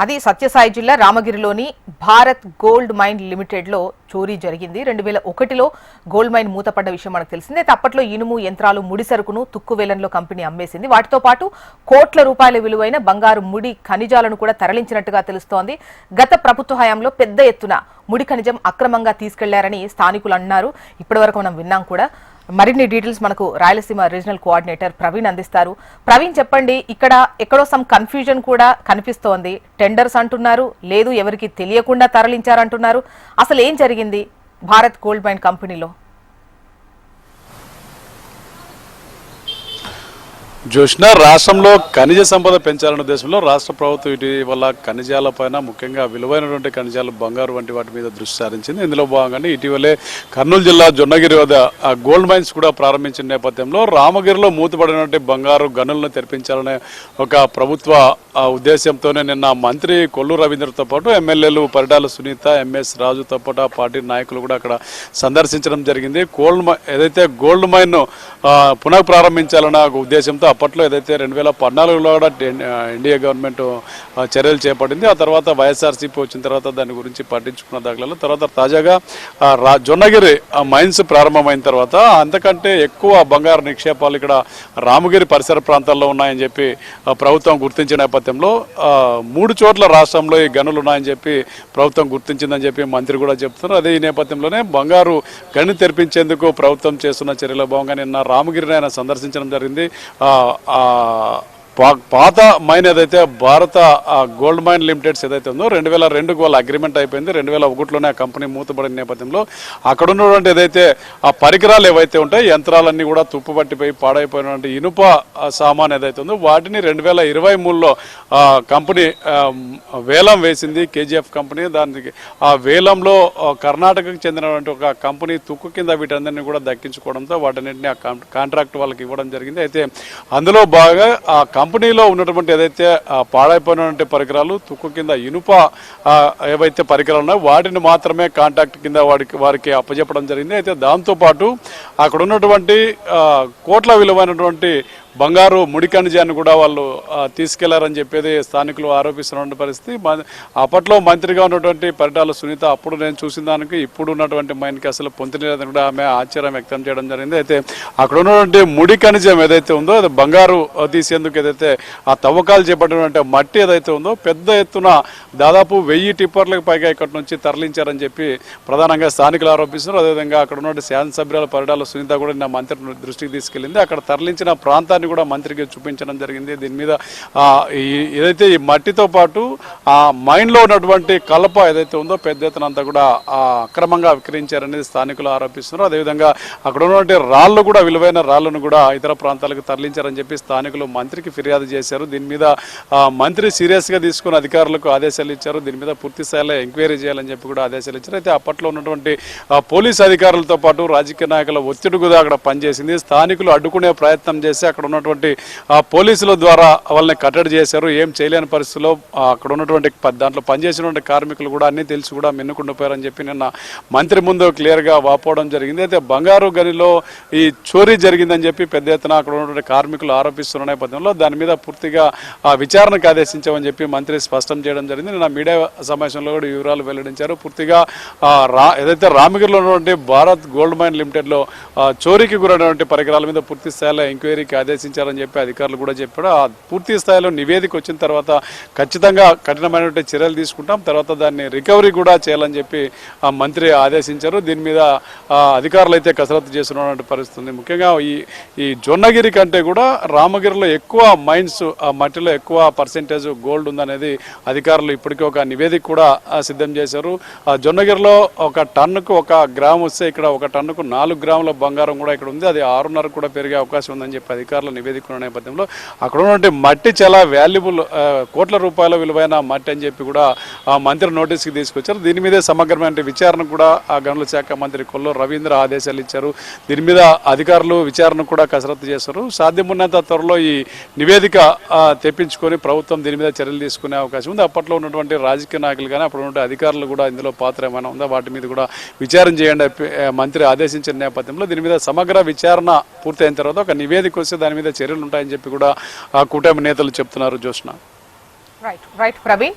అది సత్యసాయి జిల్లా రామగిరిలోని Bharat gold mine లిమిటెడ్లో చోరీ జరిగింది. 2001లో గోల్డ్ మైన్ మూతపడ్డ విషయం మనకు తెలిసిందే. అప్పట్లో ఇనుము యంత్రాలు ముడి సరుకును తుక్కువేలంలో కంపెనీ అమ్మేసింది. వాటితో పాటు కోట్ల రూపాయల విలువైన బంగారు ముడి ఖనిజాలను కూడా తరలించినట్టుగా తెలుస్తోంది. గత ప్రభుత్వ హయాంలో పెద్ద ఎత్తున ముడి ఖనిజం అక్రమంగా తీసుకెళ్లారని స్థానికులు అన్నారు. ఇప్పటివరకు మనం విన్నాం కూడా. మరిన్ని డీటెయిల్స్ మనకు రాయలసీమ రీజనల్ కోఆర్డినేటర్ ప్రవీణ్ అందిస్తారు. ప్రవీణ్, చెప్పండి, ఇక్కడ ఎక్కడో సమ్ కన్ఫ్యూజన్ కూడా కనిపిస్తోంది. టెండర్స్ అంటున్నారు, లేదు ఎవరికి తెలియకుండా తరలించారంటున్నారు. అసలు ఏం జరిగింది భారత్ గోల్డ్ మైన్ కంపెనీలో? జోష్న, రాష్ట్రంలో ఖనిజ సంపద పెంచాలనే ఉద్దేశంలో రాష్ట్ర ప్రభుత్వం ఇటీవల ఖనిజాలపైన, ముఖ్యంగా విలువైనటువంటి ఖనిజాలు బంగారు వంటి వాటి మీద దృష్టి సారించింది. ఇందులో భాగంగానే ఇటీవలే కర్నూలు జిల్లా జొన్నగిరి వద్ద గోల్డ్ మైన్స్ కూడా ప్రారంభించిన నేపథ్యంలో రామగిరిలో మూతపడినటువంటి బంగారు గనులను తెరిపించాలనే ఒక ప్రభుత్వ ఉద్దేశంతోనే నిన్న మంత్రి కొల్లు రవీంద్రతో పాటు ఎమ్మెల్యేలు పరిటాల సునీత, ఎంఎస్ రాజుతో పాటు పార్టీ నాయకులు కూడా అక్కడ సందర్శించడం జరిగింది. ఏదైతే గోల్డ్ మైన్ పునః ప్రారంభించాలన్న ఉద్దేశంతో అప్పట్లో ఏదైతే 2014లో కూడా ఎన్డీఏ గవర్నమెంట్ చర్యలు చేపట్టింది. ఆ తర్వాత వైఎస్ఆర్సీపీ వచ్చిన తర్వాత దాని గురించి పట్టించుకున్న దాఖలాలు. తర్వాత తాజాగా జొన్నగిరి మైన్స్ ప్రారంభమైన తర్వాత అంతకంటే ఎక్కువ బంగారు నిక్షేపాలు ఇక్కడ రామగిరి పరిసర ప్రాంతాల్లో ఉన్నాయని చెప్పి ప్రభుత్వం గుర్తించిన నేపథ్యంలో 3 చోట్ల రాష్ట్రంలో ఈ గనులు ఉన్నాయని చెప్పి ప్రభుత్వం గుర్తించిందని చెప్పి మంత్రి కూడా చెప్తున్నారు. అదే ఈ నేపథ్యంలోనే బంగారు గని తెరిపించేందుకు ప్రభుత్వం చేస్తున్న చర్యల భాగంగా నిన్న రామగిరిని ఆయన సందర్శించడం జరిగింది. పాత మైన్ ఏదైతే భారత గోల్డ్ మైన్ లిమిటెడ్స్ ఏదైతే ఉందో 2002కు వాళ్ళ అగ్రిమెంట్ అయిపోయింది. 2001లోనే ఆ కంపెనీ మూతపడిన నేపథ్యంలో అక్కడ ఉన్నటువంటి ఏదైతే ఆ పరికరాలు ఏవైతే ఉంటాయో యంత్రాలన్నీ కూడా తుప్పుపట్టిపోయి పాడైపోయినటువంటి ఇనుప సామాన్ ఏదైతే ఉందో వాటిని 2023లో కంపెనీ వేలం వేసింది. KGF company. దానికి ఆ వేలంలో కర్ణాటకకు చెందినటువంటి ఒక కంపెనీ తుక్కు కింద వీటందరినీ కూడా దక్కించుకోవడంతో వాటన్నింటినీ ఆ కాంట్రాక్ట్ వాళ్ళకి ఇవ్వడం జరిగింది. అయితే అందులో బాగా ఆ కంపెనీలో ఉన్నటువంటి ఏదైతే పాడైపోయినటువంటి పరికరాలు, తుక్కు కింద ఇనుప ఏవైతే పరికరాలు ఉన్నాయో వాటిని మాత్రమే కాంట్రాక్ట్ కింద వారికి అప్పచెప్పడం జరిగింది. అయితే దాంతోపాటు అక్కడ ఉన్నటువంటి కోట్ల విలువైనటువంటి బంగారు ముడి ఖనిజాన్ని కూడా వాళ్ళు తీసుకెళ్లారని చెప్పేది స్థానికులు ఆరోపిస్తున్న పరిస్థితి. అప్పట్లో మంత్రిగా ఉన్నటువంటి పరిటాల సునీత అప్పుడు నేను చూసిన దానికి ఇప్పుడు ఉన్నటువంటి మైన్కి అసలు పొంతలేదని కూడా ఆమె ఆశ్చర్యం వ్యక్తం చేయడం జరిగింది. అయితే అక్కడ ఉన్నటువంటి ముడి ఖనిజం ఏదైతే ఉందో అది బంగారు తీసేందుకు ఏదైతే ఆ తవ్వకాలు చేపట్టినటువంటి మట్టి ఏదైతే ఉందో పెద్ద ఎత్తున దాదాపు 1000 టిప్పర్లకు పైగా ఇక్కడి నుంచి తరలించారని చెప్పి ప్రధానంగా స్థానికులు ఆరోపిస్తున్నారు. అదేవిధంగా అక్కడ ఉన్నటువంటి శాసనసభ్యురాలు పరిటాల సునీత కూడా నిన్న మంత్రి దృష్టికి తీసుకెళ్లింది. అక్కడ తరలించిన ప్రాంతాన్ని కూడా మంత్రికి చూపించడం జరిగింది. దీని మీద ఏదైతే ఈ మట్టితో పాటు ఆ మైన్ లో ఉన్నటువంటి కలప ఏదైతే ఉందో పెద్ద ఎత్తున అంతా కూడా అక్రమంగా విక్రయించారనేది స్థానికులు ఆరోపిస్తున్నారు. అదేవిధంగా అక్కడ ఉన్నటువంటి రాళ్లు కూడా, విలువైన రాళ్లను కూడా ఇతర ప్రాంతాలకు తరలించారని చెప్పి స్థానికులు మంత్రికి ఫిర్యాదు చేశారు. దీని మీద మంత్రి సీరియస్ గా తీసుకుని అధికారులకు ఆదేశాలు ఇచ్చారు. దీని మీద పూర్తి స్థాయిలో ఎంక్వైరీ చేయాలని చెప్పి కూడా ఆదేశాలు ఇచ్చారు. అయితే అప్పట్లో ఉన్నటువంటి పోలీసు అధికారులతో పాటు రాజకీయ నాయకుల ఒత్తిడి కూడా అక్కడ పనిచేసింది. స్థానికులు అడ్డుకునే ప్రయత్నం చేసి అక్కడ ఉన్నటువంటి పోలీసుల ద్వారా వాళ్ళని కట్టడి చేశారు. ఏం చేయలేని పరిస్థితుల్లో అక్కడ ఉన్నటువంటి దాంట్లో పనిచేసినటువంటి కార్మికులు కూడా అన్ని తెలిసి కూడా మిన్నుకుండిపోయారని చెప్పి నిన్న మంత్రి ముందు క్లియర్ గా వాపోవడం జరిగింది. అయితే బంగారు గనిలో ఈ చోరీ జరిగిందని చెప్పి పెద్ద ఎత్తున అక్కడ ఉన్నటువంటి కార్మికులు ఆరోపిస్తున్న నేపథ్యంలో దాని మీద పూర్తిగా విచారణకు ఆదేశించామని చెప్పి మంత్రి స్పష్టం చేయడం జరిగింది. నిన్న మీడియా సమావేశంలో కూడా వివరాలు వెల్లడించారు. పూర్తిగా ఏదైతే రామగిరిలో ఉన్నటువంటి భారత్ గోల్డ్ మైన్ లిమిటెడ్ లో చోరీకి గురైనటువంటి పరికరాల మీద పూర్తి స్థాయిలో ఎంక్వైరీకి ఆదేశించారని చెప్పి అధికారులు కూడా చెప్పారు. ఆ పూర్తి స్థాయిలో నివేదిక వచ్చిన తర్వాత ఖచ్చితంగా కఠినమైనటువంటి చర్యలు తీసుకుంటాం, తర్వాత దాన్ని రికవరీ కూడా చేయాలని చెప్పి ఆ మంత్రి ఆదేశించారు. దీని మీద అధికారులు అయితే కసరత్తు చేస్తున్నటువంటి పరిస్థితి. ముఖ్యంగా ఈ జొన్నగిరి కంటే కూడా రామగిరిలో ఎక్కువ మైన్స్, ఆ మట్టిలో ఎక్కువ పర్సెంటేజ్ గోల్డ్ ఉందనేది అధికారులు ఇప్పటికీ ఒక నివేదిక కూడా సిద్ధం చేశారు. ఆ జొన్నగిరిలో ఒక టన్నుకు 1 గ్రాము వస్తే ఇక్కడ 1 టన్నుకు 4 గ్రాముల బంగారం కూడా ఇక్కడ ఉంది. అది 6.5 కూడా పెరిగే అవకాశం ఉందని చెప్పి అధికారులు నివేదిక నేపథ్యంలో అక్కడ ఉన్నటువంటి మట్టి చాలా వాల్యుబుల్, కోట్ల రూపాయల విలువైన మట్టి అని చెప్పి కూడా ఆ మంత్రి నోటీస్కి తీసుకొచ్చారు. దీని మీదే సమగ్రమైన విచారణ కూడా ఆ గనుల శాఖ మంత్రి కొల్లు రవీంద్ర ఆదేశాలు ఇచ్చారు. దీని మీద అధికారులు విచారణ కూడా కసరత్తు చేస్తారు. సాధ్యమున్నంత త్వరలో ఈ నివేదిక తెప్పించుకొని ప్రభుత్వం దీని మీద చర్యలు తీసుకునే అవకాశం ఉంది. అప్పట్లో ఉన్నటువంటి రాజకీయ నాయకులు కానీ అప్పుడు ఉన్నటువంటి అధికారులు కూడా ఇందులో పాత్ర ఏమైనా ఉందా వాటి మీద కూడా విచారణ చేయండి మంత్రి ఆదేశించిన నేపథ్యంలో దీని మీద సమగ్ర విచారణ పూర్తయిన తర్వాత ఒక నివేదిక వస్తే దాని మీద చర్యలు ఉంటాయని చెప్పి కూడా ఆ కూటమి నేతలు చెప్తున్నారు. జోష్న. రైట్ ప్రవీణ్.